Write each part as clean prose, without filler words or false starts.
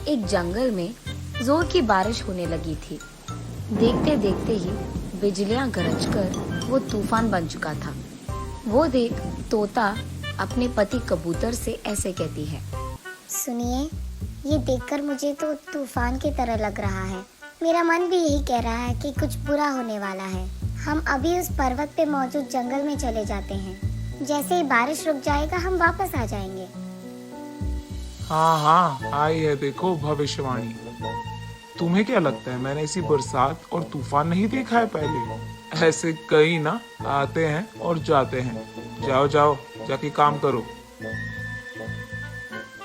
एक जंगल में जोर की बारिश होने लगी थी। देखते देखते ही बिजलियां गरजकर वो तूफान बन चुका था। वो देख तोता अपने पति कबूतर से ऐसे कहती है। सुनिए, ये देखकर मुझे तो तूफान की तरह लग रहा है। मेरा मन भी यही कह रहा है कि कुछ बुरा होने वाला है। हम अभी उस पर्वत पे मौजूद जंगल में चले जाते हैं। जैसे ही बारिश रुक जाएगा हम वापस आ जाएंगे। हाँ हाँ, आई है देखो भविष्यवाणी। तुम्हें क्या लगता है मैंने ऐसी बरसात और तूफान नहीं देखा है पहले? ऐसे कई ना आते हैं और जाते हैं। जाओ जाओ, जाके काम करो।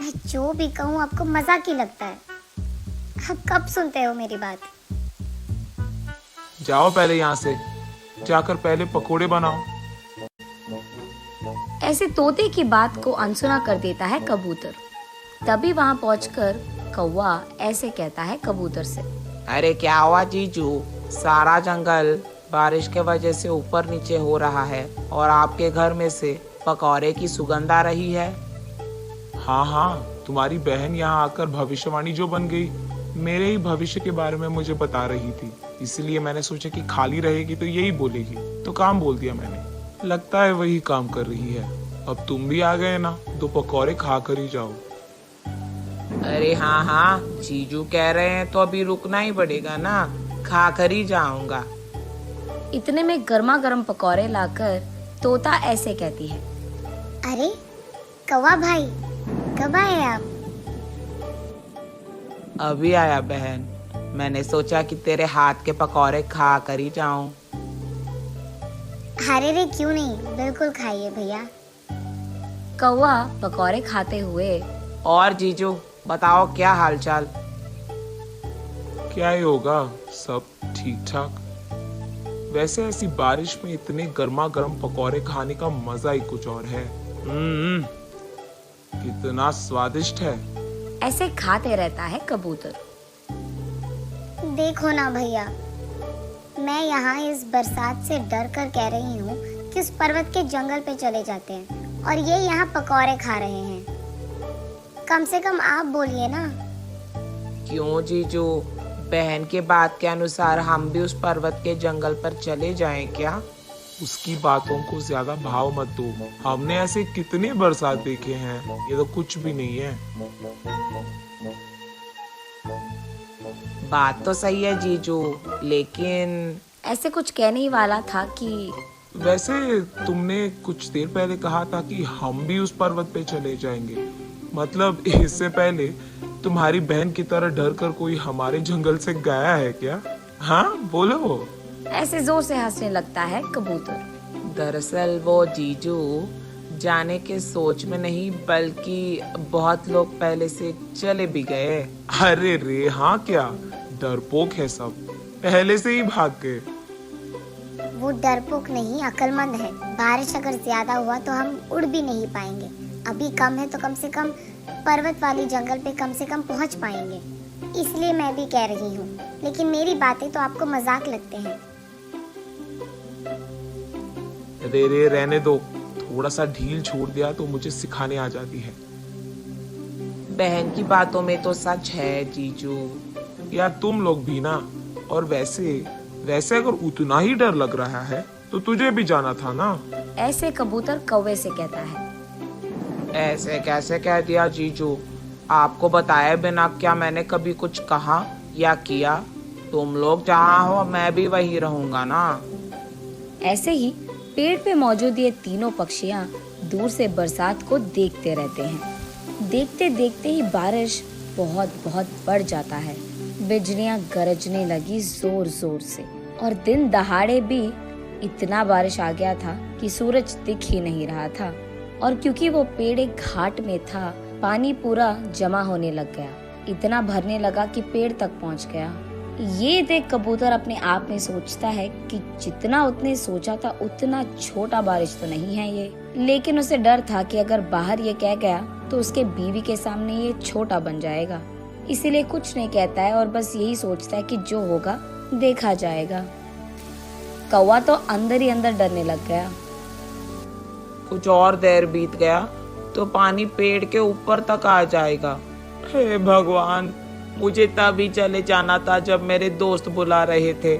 मैं जो भी कहूँ आपको मजाक ही लगता है। आप कब सुनते हो मेरी बात? जाओ पहले यहाँ से, जाकर पहले पकोड़े बनाओ। ऐसे तोते की बात को अनसुना कर देता है कबूतर। तभी वहां पहुंचकर कौवा ऐसे कहता है कबूतर से। अरे क्या हुआ जीजू, सारा जंगल बारिश के वजह से ऊपर नीचे हो रहा है और आपके घर में से पकौड़े की सुगंध आ रही है। हाँ हाँ, तुम्हारी बहन यहाँ आकर भविष्यवाणी जो बन गई, मेरे ही भविष्य के बारे में मुझे बता रही थी। इसलिए मैंने सोचा कि खाली रहेगी तो यही बोलेगी, तो काम बोल दिया मैंने। लगता है वही काम कर रही है। अब तुम भी आ गए ना, तो पकौड़े खा कर ही जाओ। अरे हाँ हाँ, जीजू कह रहे हैं तो अभी रुकना ही पड़ेगा ना, खा कर ही जाऊंगा। इतने में गर्मा गर्म पकौड़े लाकर तोता ऐसे कहती है। अरे कौवा भाई, कब आए आप? अभी आया बहन, मैंने सोचा कि तेरे हाथ के पकौड़े खा कर ही जाऊं। अरे रे क्यों नहीं, बिल्कुल खाइए भैया। कौवा पकौड़े खाते हुए। और जीजू बताओ क्या हालचाल? क्या ही होगा, सब ठीक ठाक। वैसे ऐसी बारिश में इतने गर्मा गर्म पकौड़े खाने का मजा ही कुछ और है। कितना स्वादिष्ट है। ऐसे खाते रहता है कबूतर। देखो ना भैया, मैं यहाँ इस बरसात से डर कर कह रही हूँ कि उस पर्वत के जंगल पे चले जाते हैं और ये यहाँ पकौड़े खा रहे हैं। कम से कम आप बोलिए ना। क्यों जीजू, बहन के बात के अनुसार हम भी उस पर्वत के जंगल पर चले जाएं क्या? उसकी बातों को ज्यादा भाव मत दो। हमने ऐसे कितने बरसात देखे हैं, ये तो कुछ भी नहीं है। बात तो सही है जीजू, लेकिन ऐसे कुछ कहने ही वाला था कि वैसे तुमने कुछ देर पहले कहा था कि हम भी उस पर्वत पे चले जाएंगे। मतलब इससे पहले तुम्हारी बहन की तरह डर कर कोई हमारे जंगल से गया है क्या? हाँ बोलो। ऐसे जोर से हंसने लगता है कबूतर। दरअसल वो जीजू जाने के सोच में नहीं, बल्कि बहुत लोग पहले से चले भी गए। अरे रे हाँ, क्या डरपोक है सब, पहले से ही भाग गए। वो डरपोक नहीं, अक्लमंद है। बारिश अगर ज्यादा हुआ तो हम उड़ भी नहीं पाएंगे। अभी कम है तो कम से कम पर्वत वाली जंगल पे कम से कम पहुंच पाएंगे। इसलिए मैं भी कह रही हूँ, लेकिन मेरी बातें तो आपको मजाक लगते हैं। रे रे रहने दो, थोड़ा सा ढील छोड़ दिया तो मुझे सिखाने आ जाती है। बहन की बातों में तो सच है जीजू। यार तुम लोग भी ना। और वैसे अगर उतना ही डर लग रहा है तो तुझे भी जाना था ना। ऐसे कबूतर कौवे से कहता है। ऐसे कैसे कह दिया जीजू? आपको बताए बिना क्या मैंने कभी कुछ कहा या किया? तुम लोग जहाँ हो मैं भी वही रहूंगा ना। ऐसे ही पेड़ पे मौजूद ये तीनों पक्षियां दूर से बरसात को देखते रहते हैं। देखते देखते ही बारिश बहुत बहुत बढ़ जाता है। बिजलियां गरजने लगी जोर जोर से और दिन दहाड़े भी इतना बारिश आ गया था कि सूरज दिख ही नहीं रहा था। और क्योंकि वो पेड़ एक घाट में था, पानी पूरा जमा होने लग गया। इतना भरने लगा कि पेड़ तक पहुंच गया। ये देख कबूतर अपने आप में सोचता है कि जितना उसने सोचा था उतना छोटा बारिश तो नहीं है ये। लेकिन उसे डर था कि अगर बाहर ये कह गया तो उसके बीवी के सामने ये छोटा बन जाएगा। इसीलिए कुछ नहीं कहता है और बस यही सोचता है कि जो होगा देखा जाएगा। कौवा तो अंदर ही अंदर डरने लग गया। कुछ और देर बीत गया तो पानी पेड़ के ऊपर तक आ जाएगा। हे भगवान, मुझे तभी चले जाना था जब मेरे दोस्त बुला रहे थे।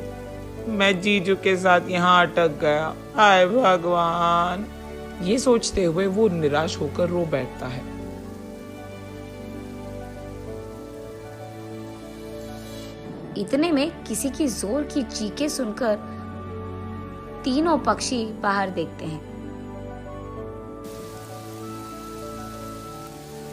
मैं जीजू के साथ यहाँ अटक गया। हाय भगवान। ये सोचते हुए वो निराश होकर रो बैठता है। इतने में किसी की जोर की चीखें सुनकर तीनों पक्षी बाहर देखते हैं।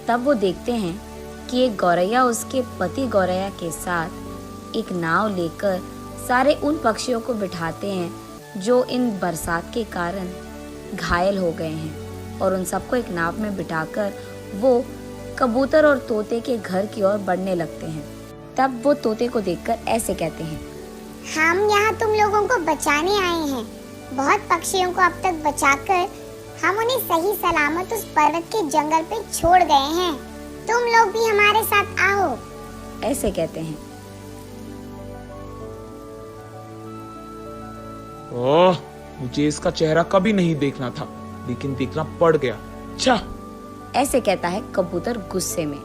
तब वो देखते हैं कि एक गौरैया उसके पति गौरैया के साथ एक नाव लेकर सारे उन पक्षियों को बिठाते हैं जो इन बरसात के कारण घायल हो गए हैं, और उन सबको एक नाव में बिठाकर वो कबूतर और तोते के घर की ओर बढ़ने लगते हैं। तब वो तोते को देखकर ऐसे कहते हैं, हम यहाँ तुम लोगों को बचाने आए हैं। बहुत पक्षियों को अब तक बचाकर हम उन्हें सही सलामत उस पर्वत के जंगल पे छोड़ गए हैं। तुम लोग भी हमारे साथ आओ। ऐसे कहते हैं। ओह, मुझे इसका चेहरा कभी नहीं देखना था, लेकिन देखना पड़ गया। अच्छा। ऐसे कहता है कबूतर गुस्से में।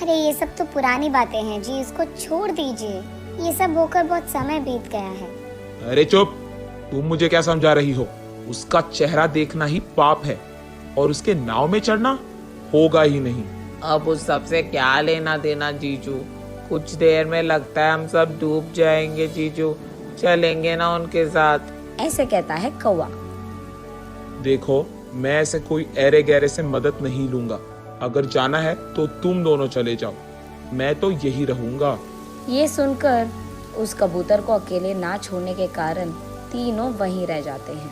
अरे ये सब तो पुरानी बातें हैं जी, इसको छोड़ दीजिए। ये सब होकर बहुत समय बीत गया है। अरे चुप, तुम मुझे क्या समझा रही हो? उसका चेहरा देखना ही पाप है, और उसके नाव में चढ़ना होगा ही नहीं। अब उस सबसे क्या लेना देना जीजू? कुछ देर में लगता है हम सब डूब जाएंगे जीजू। चलेंगे ना उनके साथ। ऐसे कहता है कौवा। देखो, मैं ऐसे कोई ऐरे गहरे से मदद नहीं लूंगा। अगर जाना है तो तुम दोनों चले जाओ, मैं तो यही रहूंगा। ये सुनकर उस कबूतर को अकेले ना छोड़ने के कारण तीनों वहीं रह जाते हैं।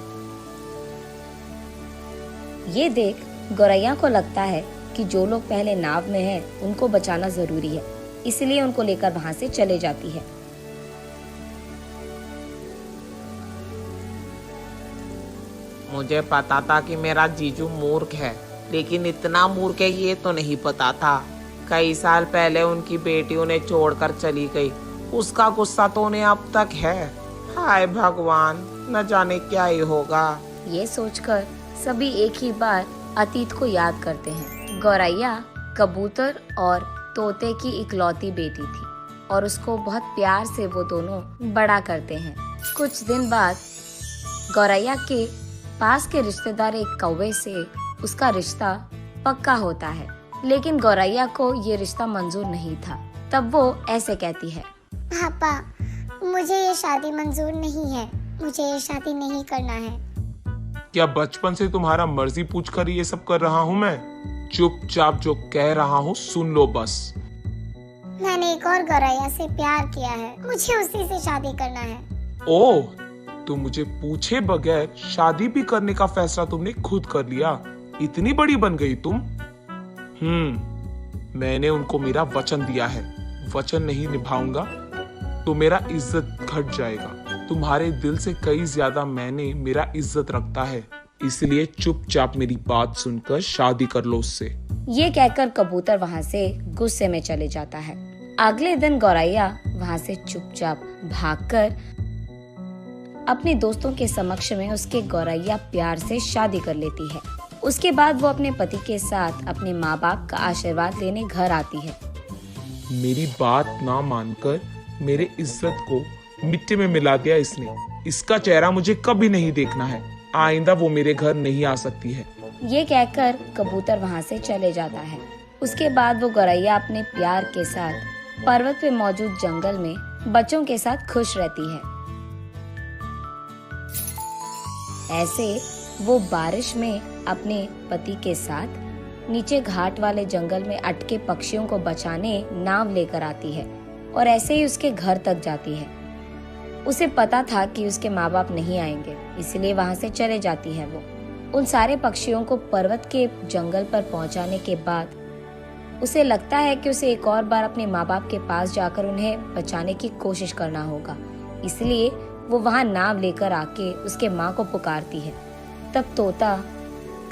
ये देख गौरैया को लगता है कि जो लोग पहले नाव में हैं उनको बचाना जरूरी है, इसलिए उनको लेकर वहां से चले जाती है। मुझे पता था कि मेरा जीजू मूर्ख है, लेकिन इतना मूर्ख है ये तो नहीं पता था। कई साल पहले उनकी बेटी उन्हें छोड़कर चली गई। उसका गुस्सा तो उन्हें अब तक है। हाय भगवान, न जाने क्या ही होगा। ये सोचकर सभी एक ही बार अतीत को याद करते हैं। गौरैया कबूतर और तोते की इकलौती बेटी थी, और उसको बहुत प्यार से वो दोनों बड़ा करते हैं। कुछ दिन बाद गौरैया के पास के रिश्तेदार एक कौवे से उसका रिश्ता पक्का होता है, लेकिन गौरैया को ये रिश्ता मंजूर नहीं था। तब वो ऐसे कहती है, पापा, मुझे ये शादी मंजूर नहीं है। मुझे ये शादी नहीं करना है। क्या बचपन से तुम्हारा मर्जी पूछकर ये सब कर रहा हूँ मैं? चुपचाप जो कह रहा हूँ सुन लो बस। मैंने एक और गौरैया से प्यार किया है। मुझे उसी से शादी करना है। ओह, तो मुझे पूछे बगैर शादी भी करने का फैसला तुमने खुद कर लिया। इतनी बड़ी बन गई तुम। मैंने उनको मेरा वचन दिया है। वचन नहीं निभाऊंगा तो मेरा इज्जत घट जाएगा। तुम्हारे दिल से कई ज्यादा मैंने मेरा इज्जत रखता है, इसलिए चुपचाप मेरी बात सुनकर शादी कर लो उससे। ये कहकर कबूतर वहाँ से गुस्से में चले जाता है। अगले दिन गौरैया वहाँ से चुपचाप भागकर अपने दोस्तों के समक्ष में उसके गौरैया प्यार से शादी कर लेती है। उसके बाद वो अपने पति के साथ अपने माँ बाप का आशीर्वाद लेने घर आती है। मेरी बात ना मानकर मेरे इज्जत को मिट्टी में मिला दिया इसने। इसका चेहरा मुझे कभी नहीं देखना है। आइंदा वो मेरे घर नहीं आ सकती है। ये कहकर कबूतर वहाँ से चले जाता है। उसके बाद वो गौरैया अपने प्यार के साथ पर्वत पे मौजूद जंगल में बच्चों के साथ खुश रहती है। ऐसे वो बारिश में अपने पति के साथ नीचे घाट वाले जंगल में अटके पक्षियों को बचाने नाव लेकर आती है, और ऐसे ही उसके घर तक जाती है। उसे पता था कि उसके माँ बाप नहीं आएंगे, इसलिए वहाँ से चले जाती है। वो उन सारे पक्षियों को पर्वत के जंगल पर पहुँचाने के बाद उसे लगता है कि उसे एक और बार अपने माँ बाप के पास जाकर उन्हें बचाने की कोशिश करना होगा, इसलिए वो वहाँ नाव लेकर आके उसके माँ को पुकारती है। तब तोता,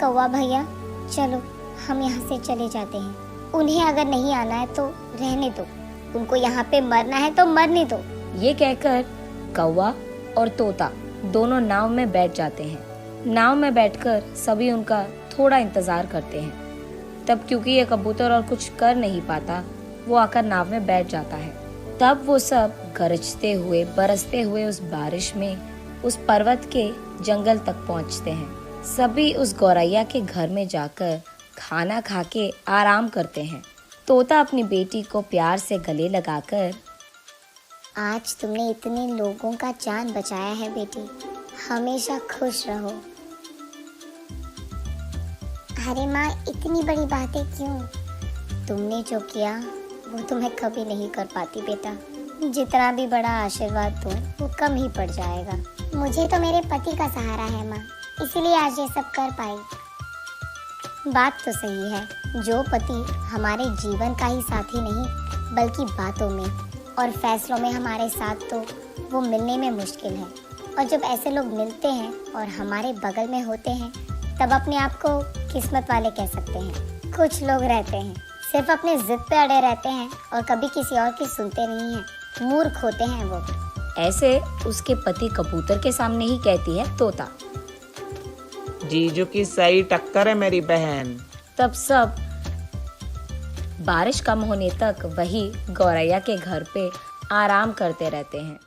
कौवा भैया, चलो हम यहाँ से चले जाते हैं। उन्हें अगर नहीं आना है तो रहने दो, उनको यहाँ पे मरना है तो मरने दो। ये कहकर कौवा और तोता दोनों नाव में बैठ जाते हैं। नाव में बैठकर सभी उनका थोड़ा इंतजार करते हैं। तब क्योंकि ये कबूतर और कुछ कर नहीं पाता, वो आकर नाव में बैठ जाता है। तब वो सब गरजते हुए बरसते हुए उस बारिश में उस पर्वत के जंगल तक पहुंचते हैं। सभी उस गौरैया के घर में जाकर खाना खा के आराम करते हैं। तोता अपनी बेटी को प्यार से गले लगाकर, आज तुमने इतने लोगों का जान बचाया है बेटी, हमेशा खुश रहो। अरे माँ, इतनी बड़ी बातें क्यों? तुमने जो किया वो तो मैं कभी नहीं कर पाती बेटा। जितना भी बड़ा आशीर्वाद दूं वो कम ही पड़ जाएगा। मुझे तो मेरे पति का सहारा है माँ, इसीलिए आज ये सब कर पाई। बात तो सही है, जो पति हमारे जीवन का ही साथी नहीं बल्कि बातों में और फैसलों में हमारे साथ, तो वो मिलने में मुश्किल है। और जब ऐसे लोग मिलते हैं और हमारे बगल में होते हैं तब अपने आप को किस्मत वाले कह सकते हैं। कुछ लोग रहते हैं सिर्फ अपने जिद पे अड़े रहते हैं और कभी किसी और की सुनते नहीं हैं, मूर्ख होते हैं वो। ऐसे उसके पति कबूतर के सामने ही कहती है तोता। जीजू की सही टक्कर है मेरी बहन। तब सब बारिश कम होने तक वही गौरैया के घर पे आराम करते रहते हैं।